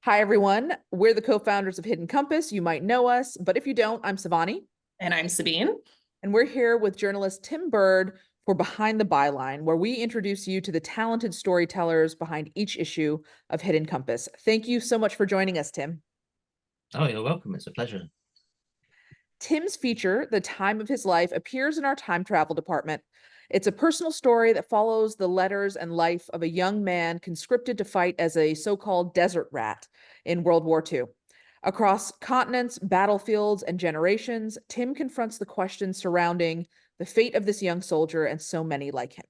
Hi, everyone. We're the co-founders of Hidden Compass. You might know us, but if you don't, I'm Savani. And I'm Sabine. And we're here with journalist Tim Bird for Behind the Byline, where we introduce you to the talented storytellers behind each issue of Hidden Compass. Thank you so much for joining us, Tim. Oh, you're welcome. It's a pleasure. Tim's feature, The Time of His Life, appears in our time travel department. It's a personal story that follows the letters and life of a young man conscripted to fight as a so-called desert rat in World War II. Across continents, battlefields, and generations, Tim confronts the questions surrounding the fate of this young soldier and so many like him.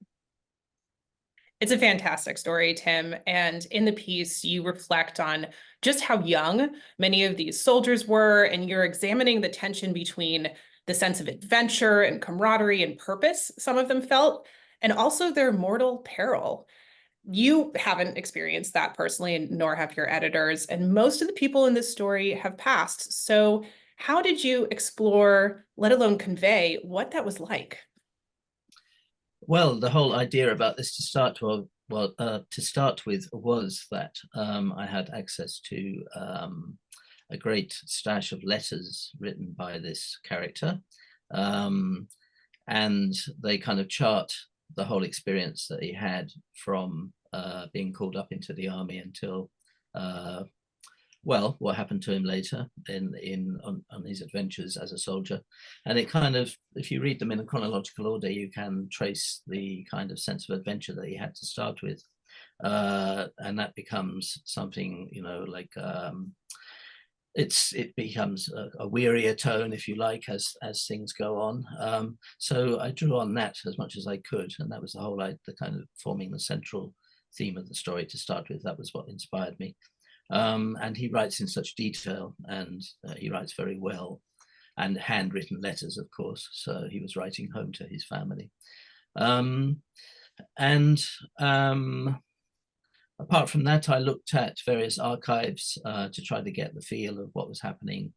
It's a fantastic story, Tim. And in the piece, you reflect on just how young many of these soldiers were, and you're examining the tension between the sense of adventure and camaraderie and purpose some of them felt, and also their mortal peril. You haven't experienced that personally, nor have your editors, and most of the people in this story have passed. So how did you explore, let alone convey, what that was like? Well, the whole idea about this to start with, was that I had access to a great stash of letters written by this character, and they kind of chart the whole experience that he had from being called up into the army until what happened to him later on his adventures as a soldier. And it kind of, if you read them in a chronological order, you can trace the kind of sense of adventure that he had to start with. And that becomes something, like it becomes a wearier tone, if you like, as things go on. So I drew on that as much as I could, and that was the kind of forming the central theme of the story to start with. That was what inspired me. And he writes in such detail, and he writes very well, and handwritten letters, of course. So he was writing home to his family. Apart from that, I looked at various archives to try to get the feel of what was happening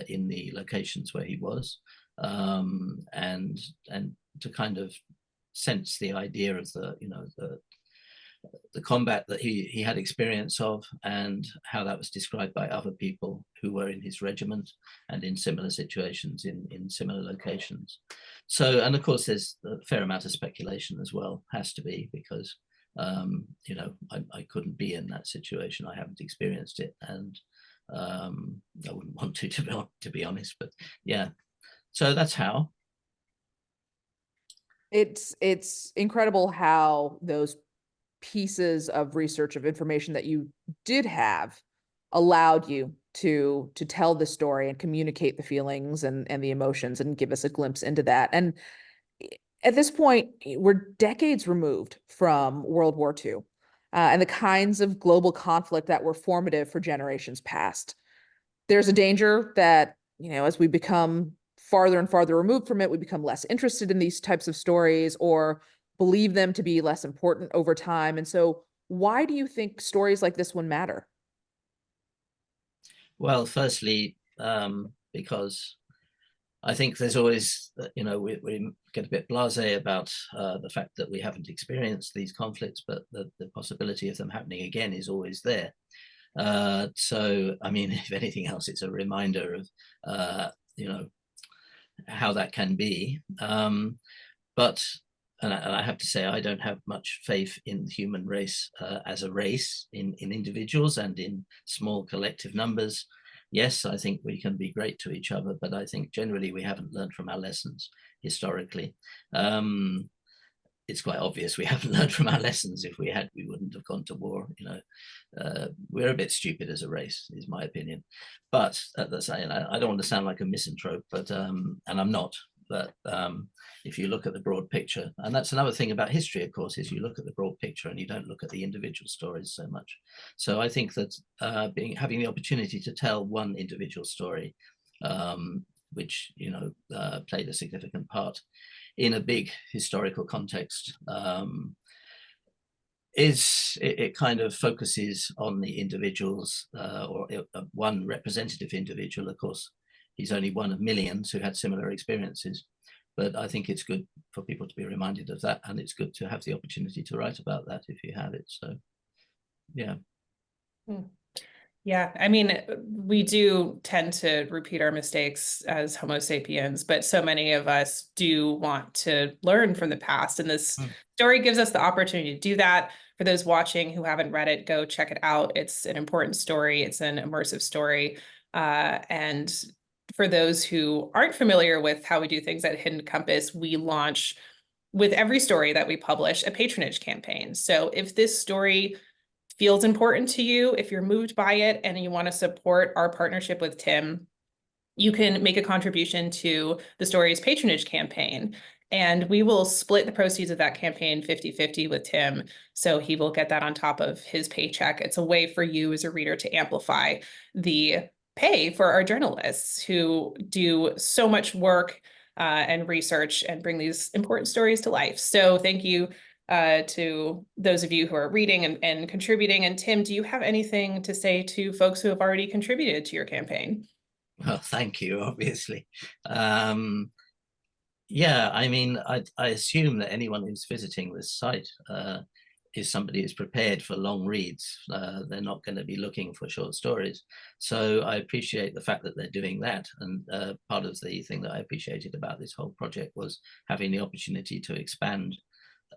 in the locations where he was, and to kind of sense the idea of the combat that he had experience of, and how that was described by other people who were in his regiment and in similar situations in similar locations. So, and of course, there's a fair amount of speculation as well, has to be, because I couldn't be in that situation. I haven't experienced it, and I wouldn't want to be honest. But yeah, so that's how. It's incredible how those pieces of research, of information that you did have, allowed you to tell the story and communicate the feelings and the emotions and give us a glimpse into that. And at this point, we're decades removed from World War II, and the kinds of global conflict that were formative for generations past. There's a danger that, as we become farther and farther removed from it, we become less interested in these types of stories or believe them to be less important over time. And so why do you think stories like this one matter? Well, firstly, because I think there's always, we get a bit blasé about the fact that we haven't experienced these conflicts, but the possibility of them happening again is always there. So, I mean, if anything else, it's a reminder of, how that can be. But I have to say, I don't have much faith in the human race as a race, in individuals and in small collective numbers. Yes, I think we can be great to each other, but I think generally we haven't learned from our lessons historically. It's quite obvious we haven't learned from our lessons. If we had, we wouldn't have gone to war. We're a bit stupid as a race, is my opinion. But at the same, I don't want to sound like a misanthrope, but and I'm not. But if you look at the broad picture, and that's another thing about history, of course, is you look at the broad picture and you don't look at the individual stories so much. So I think that having the opportunity to tell one individual story, which played a significant part in a big historical context, it kind of focuses on the individuals, or one representative individual. Of course, he's only one of millions who had similar experiences, but I think it's good for people to be reminded of that, and it's good to have the opportunity to write about that if you have it. So yeah. Yeah, I mean, we do tend to repeat our mistakes as Homo sapiens, but so many of us do want to learn from the past. And this story gives us the opportunity to do that. For those watching who haven't read it, go check it out. It's an important story. It's an immersive story. And for those who aren't familiar with how we do things at Hidden Compass, we launch with every story that we publish a patronage campaign. So if this story feels important to you, if you're moved by it and you want to support our partnership with Tim, you can make a contribution to the story's patronage campaign. And we will split the proceeds of that campaign 50-50 with Tim. So he will get that on top of his paycheck. It's a way for you as a reader to amplify the pay for our journalists who do so much work and research and bring these important stories to life. So thank you to those of you who are reading and contributing. And Tim, do you have anything to say to folks who have already contributed to your campaign? Well, thank you, obviously. Yeah, I mean, I assume that anyone who's visiting this site is somebody who's prepared for long reads. They're not going to be looking for short stories. So I appreciate the fact that they're doing that. And part of the thing that I appreciated about this whole project was having the opportunity to expand.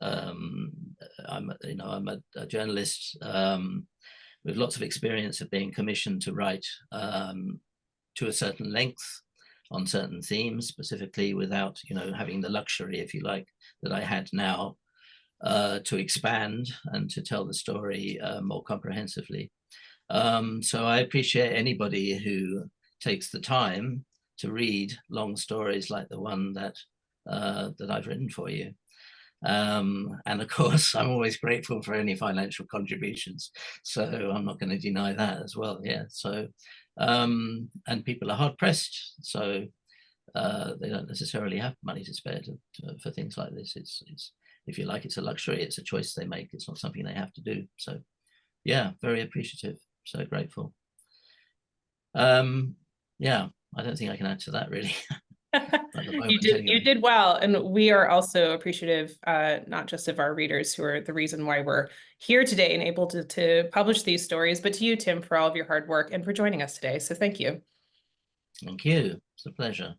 I'm a journalist with lots of experience of being commissioned to write to a certain length on certain themes, specifically without, having the luxury, if you like, that I had now to expand and to tell the story more comprehensively. So I appreciate anybody who takes the time to read long stories like the one that I've written for you. And of course, I'm always grateful for any financial contributions. So I'm not going to deny that as well. Yeah. So, and people are hard pressed. So they don't necessarily have money to spare for things like this. It's, if you like, it's a luxury. It's a choice they make. It's not something they have to do. So yeah, very appreciative. So grateful. Yeah, I don't think I can add to that really. You did well, and we are also appreciative not just of our readers who are the reason why we're here today and able to publish these stories, but to you, Tim, for all of your hard work and for joining us today. So thank you. Thank you. It's a pleasure.